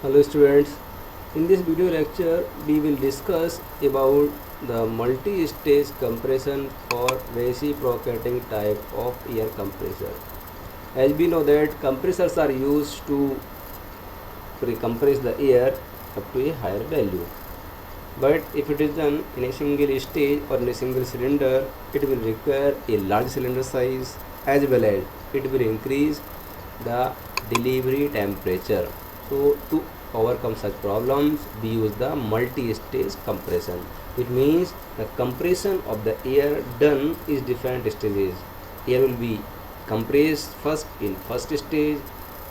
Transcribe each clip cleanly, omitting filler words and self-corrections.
Hello students, in this video lecture we will discuss about the multi-stage compression for reciprocating type of air compressor. As we know that compressors are used to compress the air up to a higher value. But if it is done in a single stage or in a single cylinder, it will require a large cylinder size as well as it will increase the delivery temperature. So to overcome such problems, we use the multi-stage compression. It means the compression of the air done is different stages. Air will be compressed first in first stage,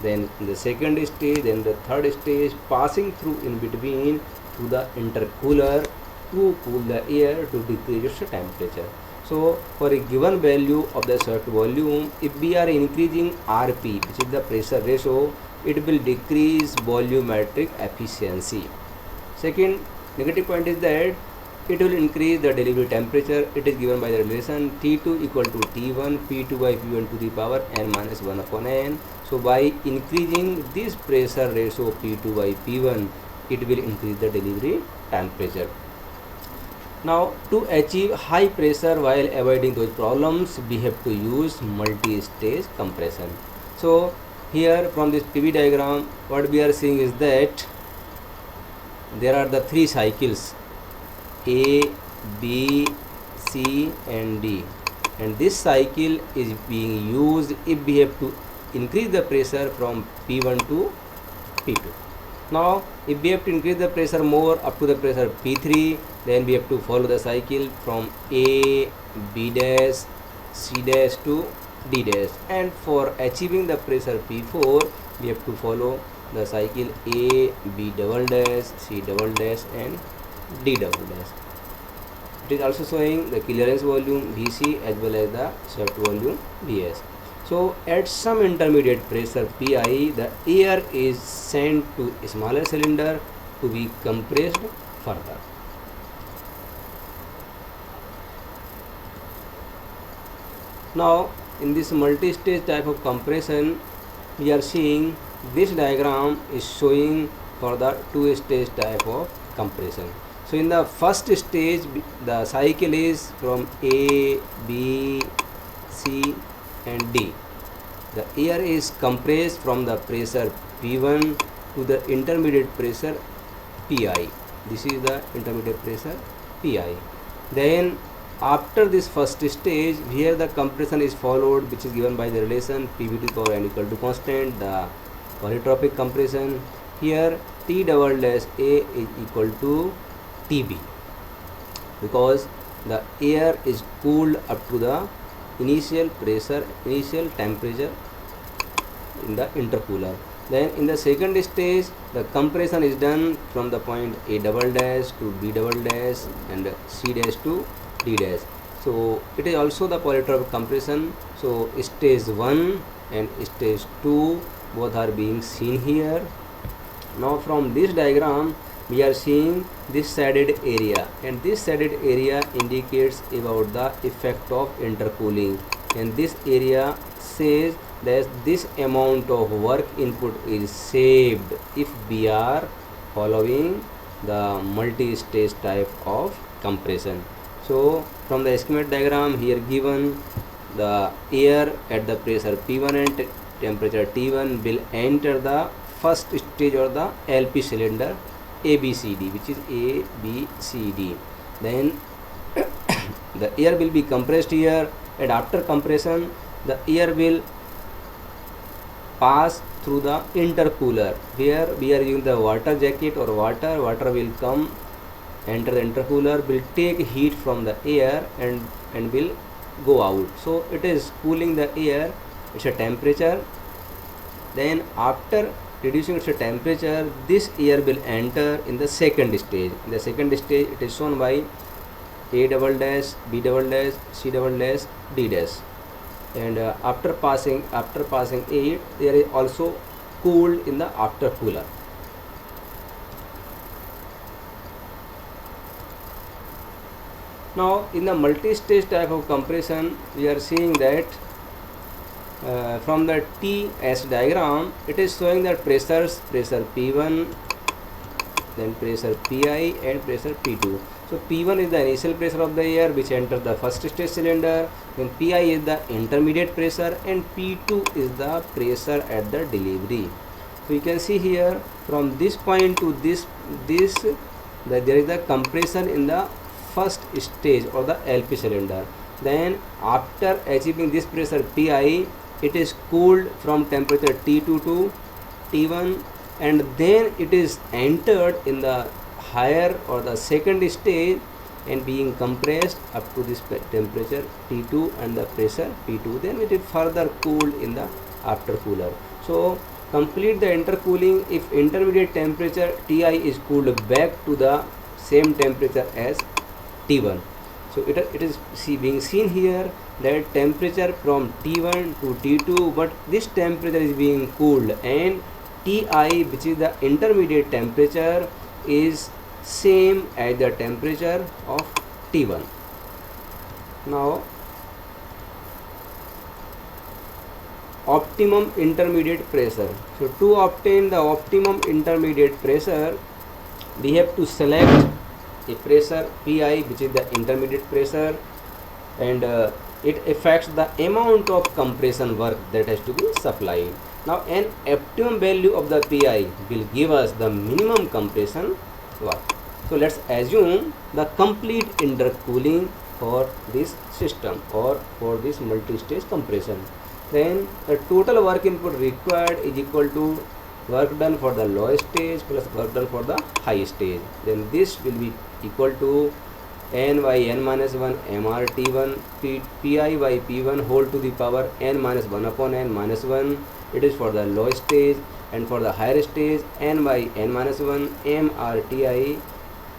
then in the second stage, then the third stage, passing through in between through the intercooler to cool the air to decrease its temperature. So for a given value of the certain volume, if we are increasing RP, which is the pressure ratio, it will decrease volumetric efficiency. Second negative point is that it will increase the delivery temperature. It is given by the relation T2 equal to T1 P2 by P1 to the power n minus 1 upon n. So by increasing this pressure ratio P2 by P1, it will increase the delivery temperature. Now to achieve high pressure while avoiding those problems, we have to use multi-stage compression. So here from this PV diagram, what we are seeing is that there are the three cycles A, B, C and D, and this cycle is being used if we have to increase the pressure from P1 to P2. Now if we have to increase the pressure more up to the pressure P3, then we have to follow the cycle from A, B dash, C dash to D dash, and for achieving the pressure P4, we have to follow the cycle A, B double dash, C double dash and D double dash. It is also showing the clearance volume Vc as well as the shaft volume Vs. So at some intermediate pressure Pi, the air is sent to a smaller cylinder to be compressed further. Now in this multi-stage type of compression, we are seeing this diagram is showing for the two-stage type of compression. So in the first stage, the cycle is from A, B, C and D. The air is compressed from the pressure P1 to the intermediate pressure Pi. This is the intermediate pressure Pi. Then after this first stage, here the compression is followed, which is given by the relation Pv to the power n equal to constant, the polytropic compression. Here T double dash A is equal to Tb, because the air is cooled up to the initial pressure, initial temperature in the intercooler. Then in the second stage, the compression is done from the point A double dash to B double dash and C dash to D dash. So it is also the polytropic compression. So stage 1 and stage 2 both are being seen here. Now from this diagram, we are seeing this shaded area, and this shaded area indicates about the effect of intercooling, and this area says that this amount of work input is saved if we are following the multi-stage type of compression. So from the schematic diagram here given, the air at the pressure P1 and temperature T1 will enter the first stage or the LP cylinder ABCD, which is ABCD. Then the air will be compressed here, and after compression the air will pass through the intercooler. Here we are using the water jacket or water will come, enter the intercooler, will take heat from the air and will go out. So it is cooling the air, it's a temperature. Then after reducing its temperature, this air will enter in the second stage. In the second stage, it is shown by A double dash, B double dash, C double dash, D dash. And after passing A, there is also cooled in the after cooler. Now in the multi-stage type of compression, we are seeing that from the TS diagram, it is showing that pressure P1, then pressure Pi and pressure P2. So P1 is the initial pressure of the air which enters the first stage cylinder, then Pi is the intermediate pressure, and P2 is the pressure at the delivery. So you can see here from this point to this that there is the compression in the first stage or the LP cylinder. Then after achieving this pressure Pi, it is cooled from temperature T2 to T1, and then it is entered in the higher or the second stage and being compressed up to this temperature T2 and the pressure P2. Then it is further cooled in the after cooler. So complete the intercooling if intermediate temperature Ti is cooled back to the same temperature as T1. So it is being seen here that temperature from T1 to T2, but this temperature is being cooled, and Ti, which is the intermediate temperature, is same as the temperature of T1. Now optimum intermediate pressure. So to obtain the optimum intermediate pressure, we have to select a pressure Pi, which is the intermediate pressure, and it affects the amount of compression work that has to be supplied. Now an optimum value of the Pi will give us the minimum compression work. So let's assume the complete intercooling for this system or for this multi-stage compression. Then the total work input required is equal to work done for the low stage plus work done for the high stage. Then this will be equal to n by n minus 1 mRT1 Pi by P1 whole to the power n minus 1 upon n minus 1. It is for the low stage, and for the higher stage n by n minus 1 mRTI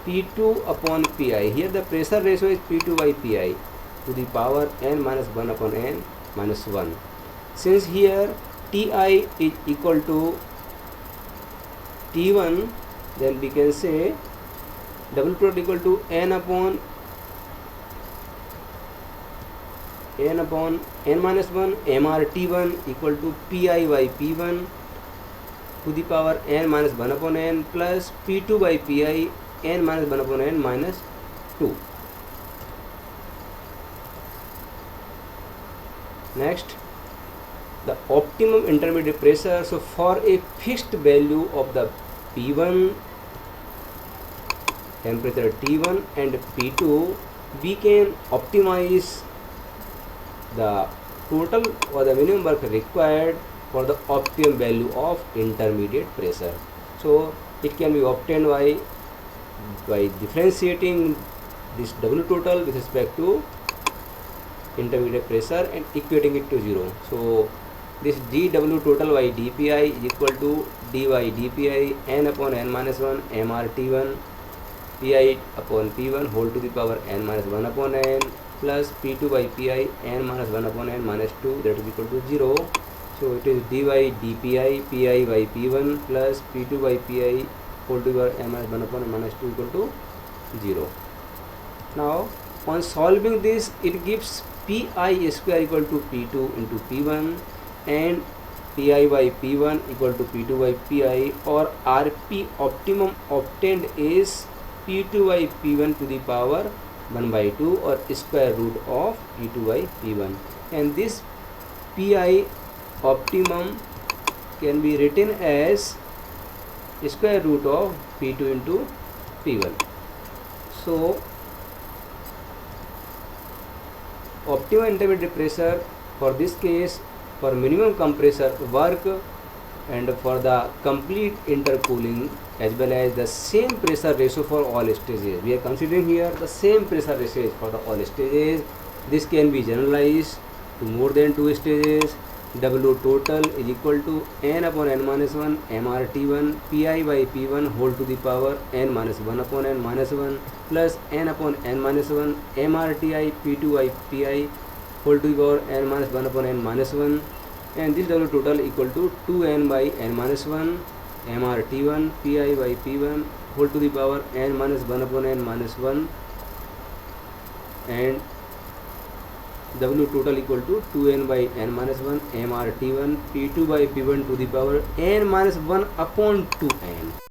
P2 upon Pi. Here the pressure ratio is P2 by Pi to the power n minus 1 upon n minus 1. Since here Ti is equal to T1, then we can say W total equal to n upon n minus 1 mRT1 equal to Pi by P1 to the power n minus 1 upon n plus P2 by Pi n minus 1 upon n minus 2. Next, the optimum intermediate pressure. So for a fixed value of the P1, temperature T1 and P2, we can optimize the total or the minimum work required for the optimum value of intermediate pressure. So it can be obtained by differentiating this W total with respect to intermediate pressure and equating it to 0. So this dW total by dPi is equal to dy dPi n upon n minus 1 mRT1 Pi upon P1 whole to the power n minus 1 upon n plus P2 by Pi n minus 1 upon n minus 2, that is equal to 0. So it is dy dPi Pi by P1 plus P2 by Pi whole to the power n minus 1 upon n minus 2 equal to 0. Now on solving this, it gives Pi square equal to P2 into P1 and Pi by P1 equal to P2 by Pi, or Rp optimum obtained is P2 by P1 to the power 1 by 2 or square root of P2 by P1, and this Pi optimum can be written as square root of P2 into P1. So optimum intermediate pressure for this case, for minimum compressor work and for the complete intercooling, as well as the same pressure ratio for all stages. We are considering here the same pressure ratio for the all stages. This can be generalized to more than 2 stages. W total is equal to n upon n minus 1 mRT1 Pi by P1 whole to the power n minus 1 upon n minus 1 plus n upon n minus 1 mRTI P2 by Pi whole to the power n minus 1 upon n minus 1, and this W total equal to 2n by n minus 1 mRT1 Pi by P1 whole to the power n minus 1 upon n minus 1, and W total equal to 2n by n minus 1 mRT1 P2 by P1 to the power n minus 1 upon 2n.